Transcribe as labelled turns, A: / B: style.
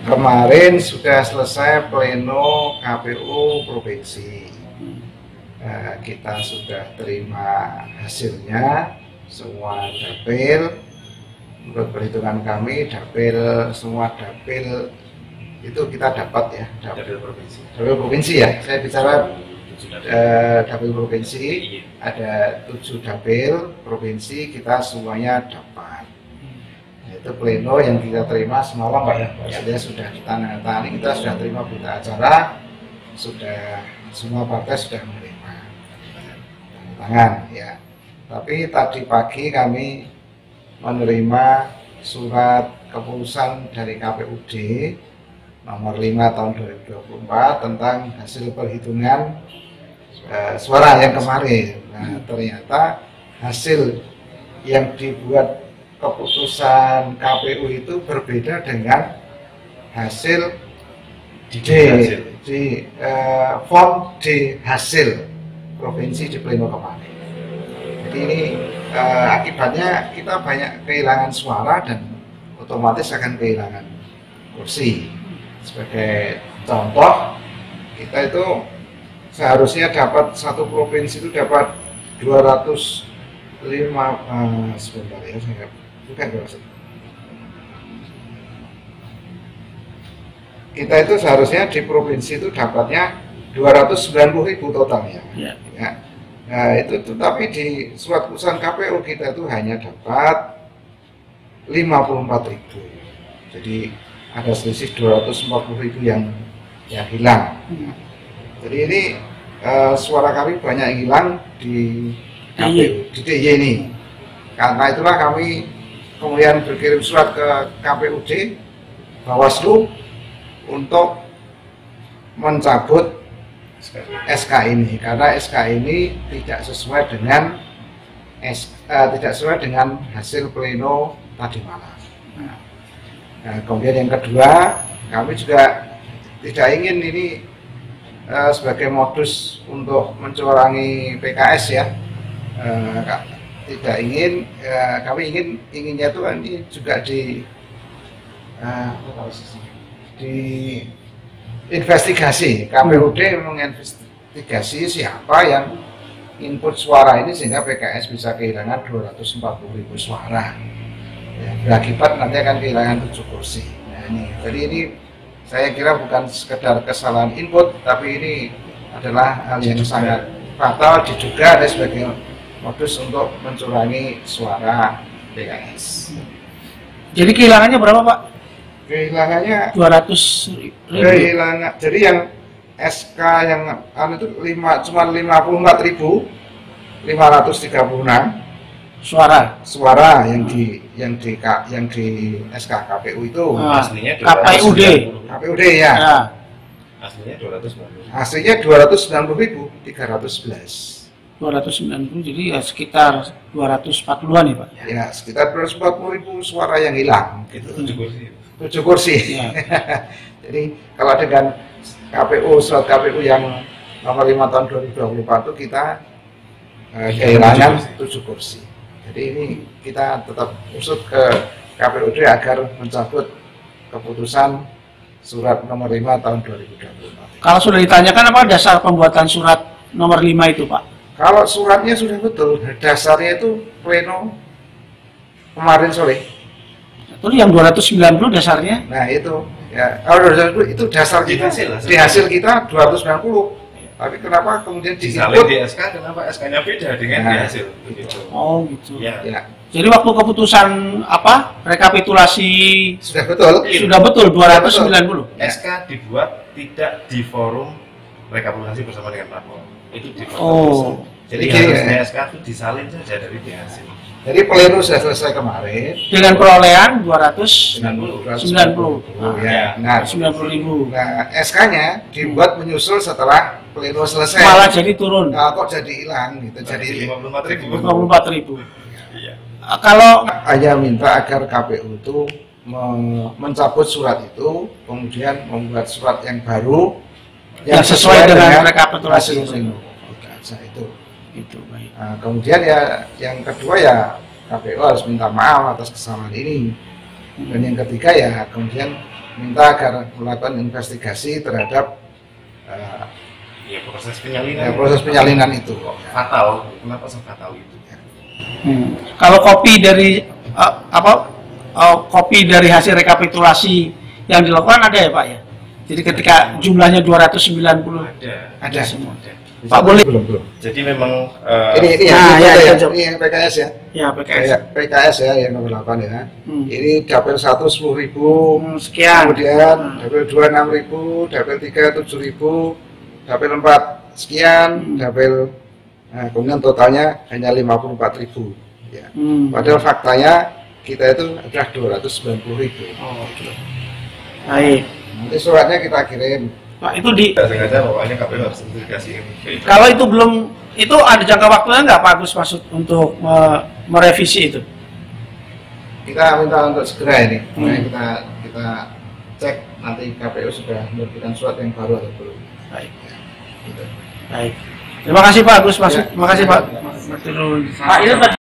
A: kemarin sudah selesai pleno KPU Provinsi. Kita sudah terima hasilnya, semua dapil. Menurut perhitungan kami, semua dapil itu kita dapat ya, dapil provinsi ya. Saya bicara dapil provinsi, ada 7 dapil provinsi, kita semuanya dapat. Itu pleno yang kita terima semalam Pak ya, maksudnya sudah ditandatangani, kita sudah terima berita acara, sudah semua partai sudah menerima tangan ya. Tapi tadi pagi kami menerima surat keputusan dari KPUD nomor 5 tahun 2024 tentang hasil perhitungan suara yang kemarin. Nah, ternyata hasil yang dibuat keputusan KPU itu berbeda dengan hasil di form D hasil provinsi di pleno kemarin. Jadi ini akibatnya kita banyak kehilangan suara dan otomatis akan kehilangan kursi. Sebagai contoh, kita itu seharusnya dapat satu provinsi itu dapat 205 sebentar ya, saya bukan 200. Kita itu seharusnya di provinsi itu dapatnya 290.000 totalnya. Ya. Nah itu tetapi di surat keputusan KPU kita itu hanya dapat 54.000. Jadi ada selisih 240.000 yang hilang. Jadi ini suara kami banyak yang hilang di KPU, di DIY ini. Karena itulah kami kemudian berkirim surat ke KPUD Bawaslu untuk mencabut SK ini, karena SK ini tidak sesuai dengan hasil pleno tadi malam. Nah, kemudian yang kedua, kami juga tidak ingin ini sebagai modus untuk mencurangi PKS ya. Tidak ingin, kami inginnya itu ini juga investigasi, KPUD menginvestigasi siapa yang input suara ini sehingga PKS bisa kehilangan 240.000 suara ya, berakibat nanti akan kehilangan 7 kursi. Nah, jadi ini saya kira bukan sekedar kesalahan input, tapi ini adalah hal yang sangat fatal, diduga ada sebagai modus untuk mencurangi suara PKS.
B: Jadi kehilangannya berapa Pak?
A: Kehilangannya
B: 200.000.
A: Kehilangan, jadi yang SK yang itu cuma 54.536 suara yang di SK KPU itu.
C: Aslinya
B: KPUD
A: ya.
C: Aslinya
A: 290.311.
B: 290, jadi ya sekitar 240-an ya Pak?
A: Ya, sekitar 240.000 suara yang hilang gitu. 7 kursi. Ya. Jadi kalau dengan surat KPU yang nomor 5 tahun 2024 itu kita kehilangan 7 kursi. Jadi ini kita tetap usut ke KPUD agar mencabut keputusan surat nomor 5 tahun 2024.
B: Kalau sudah ditanyakan apa dasar pembuatan surat nomor 5 itu Pak?
A: Kalau suratnya sudah betul, dasarnya itu pleno kemarin sore.
B: Itu yang 290 dasarnya?
A: Nah itu ya, kalau 290 itu dasar kita, di hasil kita 290. Tapi kenapa kemudian
C: disalin di SK, kenapa SK-nya beda dengan di hasil?
B: Gitu. Oh gitu.
C: Ya.
B: Jadi waktu keputusan rekapitulasi
A: sudah betul.
B: Sudah betul 290.
C: SK dibuat tidak di forum rekapitulasi bersama dengan parpol. Itu di forum. Jadi harusnya SK itu disalin saja dari di hasil.
A: Jadi pleno sudah selesai kemarin
B: dengan perolehan 290.
A: Ya. Nah,
B: 90.000.
A: Nah, SK-nya dibuat menyusul setelah pleno selesai.
B: Malah jadi turun.
A: Nah, kok jadi hilang gitu. Jadi
C: 54.000.
B: Iya. Kalau
A: hanya minta agar KPU itu mencabut surat itu, kemudian membuat surat yang baru yang sesuai dengan rekapitulasi pleno.
B: Itu baik.
A: Nah, kemudian ya yang kedua ya KPU harus minta maaf atas kesalahan ini. Dan yang ketiga ya kemudian minta agar melakukan investigasi terhadap proses penyalinan itu.
C: Fatal, kenapa fatal itu?
B: Kalau kopi dari kopi dari hasil rekapitulasi yang dilakukan ada ya Pak ya? Jadi ketika jumlahnya 290 ada semua. Pak boleh?
A: Belum.
C: Jadi memang
A: ini yang PKS ya.
B: Ya PKS.
A: PKS ya yang nomor 8 ya. Ini dapil 1 10.000
B: sekian.
A: Kemudian dapil 2 6.000, dapil 3 7.000, dapil 4 sekian, dapil kemudian totalnya hanya 54.000 ya. Padahal faktanya kita itu adalah 290.000.
B: Oke. Baik.
A: Nanti suratnya kita kirim.
B: Pak itu di
C: sengaja pokoknya KPU harus investigasi.
B: Kalau itu belum, itu ada jangka waktunya nggak Pak Agus maksud untuk merevisi itu?
A: Kita minta untuk segera ini. Kita cek nanti KPU sudah menerbitkan surat yang baru atau belum.
B: Baik. Baik. Terima kasih Pak Agus, terima kasih Pak. Pak ini